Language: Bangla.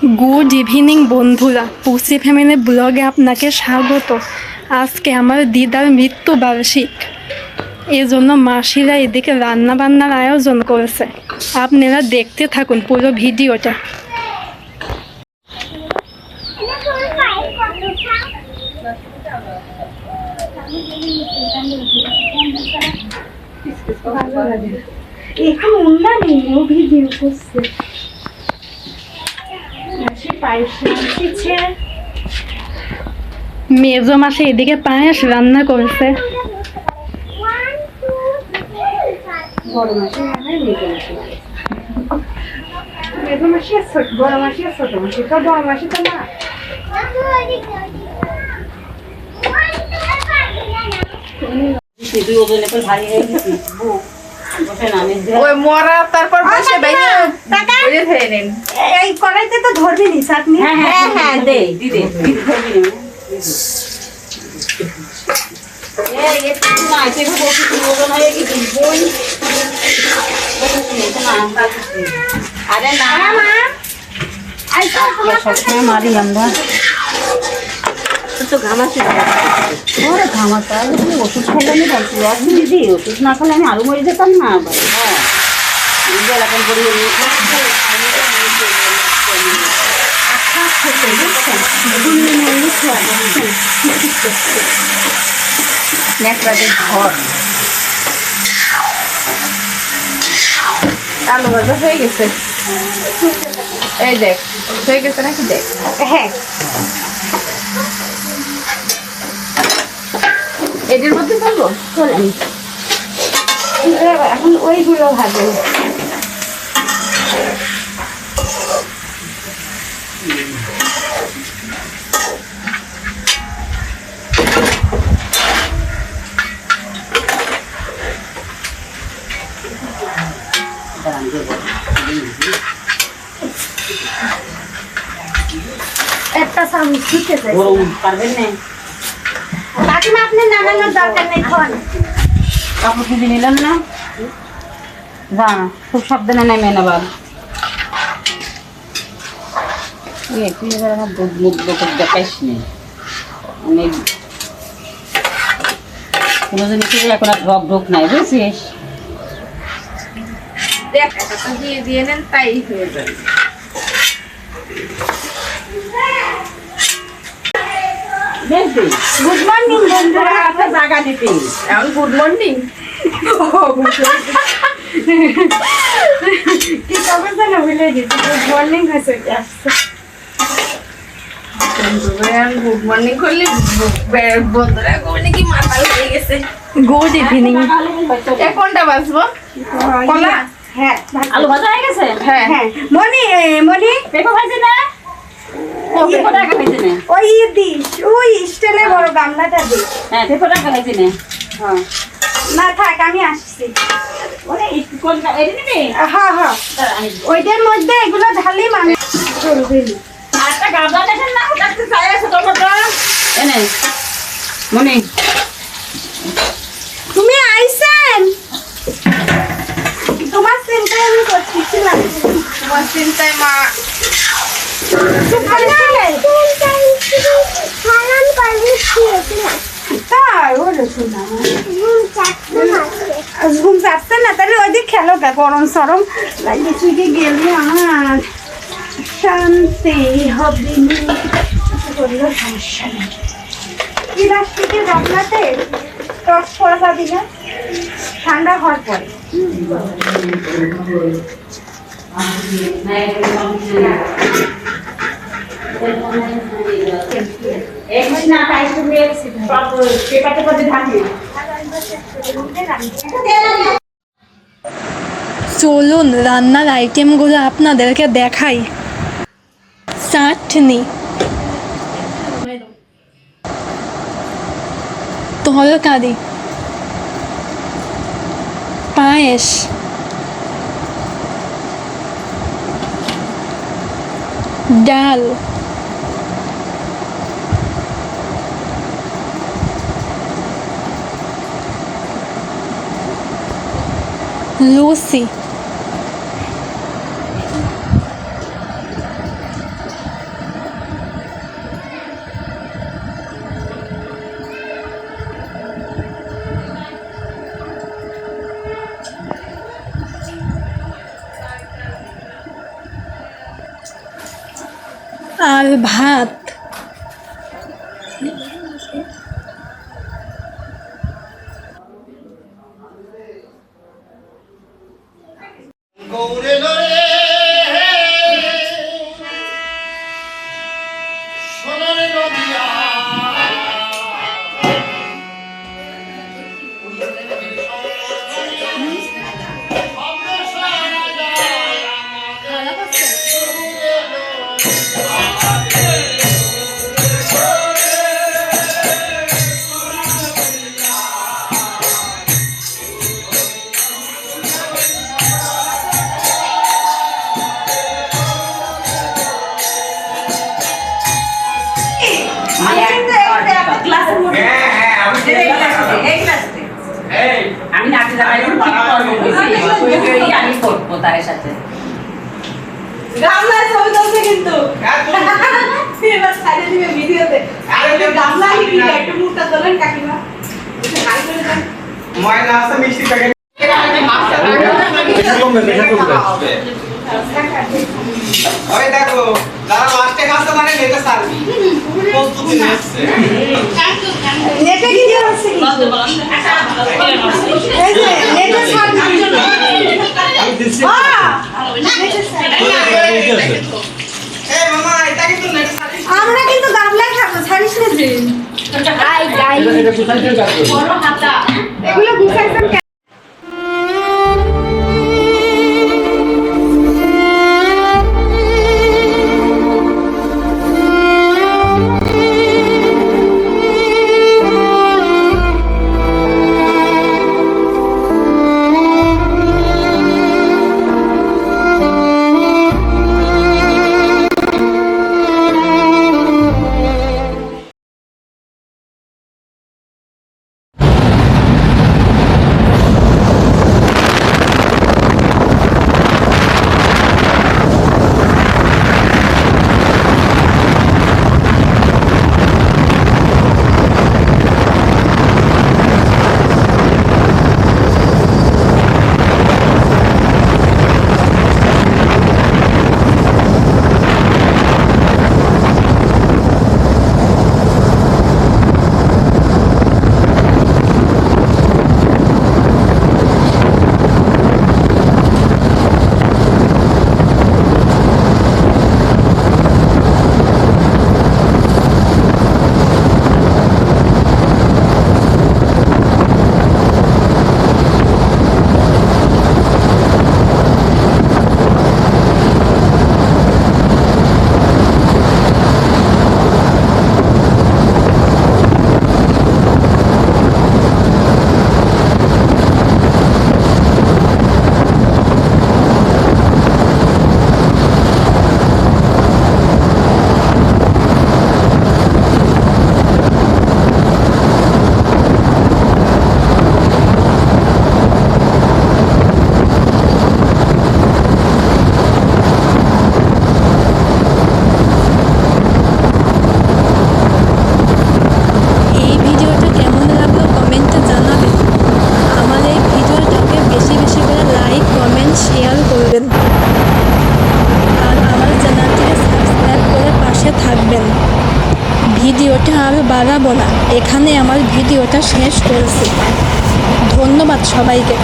গুড ইভিনিং বন্ধুরা, পুসি ফ্যামিলি ব্লগে আপনাকে স্বাগত। আজকে আমার দিদার মৃত্যুবার্ষিক, এজন্য মাসিরা এদিকে রান্না বান্নার আয়োজন করেছে। আপনারা দেখতে থাকুন পুরো ভিডিওটা। এখন উন্না নেই, ও ভিডিও করছে। মেজো মাসে এদিকে পায়েস রান্না করেছে। বড় মাসি মেজো মাসি আর ছোট বড় মাসি আর ছোট মাসি তো বড় মাসি তো না। এই কড়াইতে তো ধরবি নি চাটনি। হ্যাঁ দে দিদে আরে না সবসময় মারি আমরা তো ঘামাচ্ছি ঘামাতে ওষুধ খেলে আমি বলছি একদিন দিদি ওষুধ না খেলে আমি আরো মরে যেতাম না আবার। হ্যাঁ এরকম করি ঘর আলু ভাজা হয়ে গেছে। এই দেখ হয়ে গেছে নাকি দেখ। হ্যাঁ এদের মধ্যে করবো চলেন এখন ওইগুলো ভাজো। একটা চামচ দিতে চাই। পারবেন না কাকিমা আপনি নামানোর দরকার নেই, খান। কাপড় কিনে নিলাম না যা খুব সাবধানে নেমে নেবার। দেখাইস নেই অনেক কোনো জিনিসের এখন আর ঢক ঢোক নাই বুঝছিস। দেখ দিয়ে নেন তাই হয়ে যাবে। গুড মর্নিং বন্ধুরা, আপনার জায়গা দিতে এখন গুড মর্নিং কি খবর জানো ভুলে গেছি। গুড মর্নিং হয়েছে গুড মর্নিং করলে বন্ধুরা মানে কি মাতাল হয়ে গেছে। Good evening. কোনটা বাঁচবো কলা? হ্যাঁ আলু ভাজা হয়ে গেছে। হ্যাঁ হ্যাঁ মনি মনি পেঁপে ভাজে না পেঁপে টাকা খাইছে না। ওই দিস ওই স্টাইলে বড় গামলাটা দিস। হ্যাঁ পেঁপে টাকা খাইছে না। হ্যাঁ না থাক আমি আসছি। ওরে কোনটা এনে নিবি? হ্যাঁ হ্যাঁ ওইটার মধ্যে এগুলো ঢালি মানে চলবে। আরেকটা গাবলা দেখেন না ওটাতে চাই আছে টমেটো এনে মনি তুমি আইছেন? তোমার চিন্তায় আমি করতেছিলাম। তোমার চিন্তায় মা ঘুম চাচ্ছে না, তাহলে ওই দিক খেলো গা। গরম সরম লাগে চুকে গেলে আমার শান্তি হবে। করলেও সমস্যা নেই। প্লাস্টিকের গামলাতে টস করা যাবি না, ঠান্ডা হওয়ার পরে। চলুন রান্নার আইটেমগুলো আপনাদেরকে দেখাই। চাটনি, তরকারি, পায়েস, ডাল, লুচি, আর ভাত। গৌরে লরে সোনারে নদিয়া আমি নাচে যাই আমি করবো তার সাথে গামলায় ছবি তুলছে কিন্তু এবার সাইডে দিবে ভিডিওতে গামলা কি একটু মুখটা তোলেন কাকিমা হাই করে দেন ময়না আছে মিষ্টি প্যাকেট ওই দেখো যারা মাছটা কাছে মানে নেতে সারবি প্রস্তুতি নিচ্ছে নেটে কি দিয়ে হচ্ছে কি এই যে নেটে ছাড় আমি দিচ্ছি এই মামা এটা কিন্তু নেতে সারবি আমরা কিন্তু গামলায় খাবো ছাড়িস না যে আই গাই বড় হাতা এগুলো গুছাইছেন কেন? ভিডিওটা আর বাড়াবো না, এখানে আমার ভিডিওটা শেষ করছি। ধন্যবাদ সবাইকে।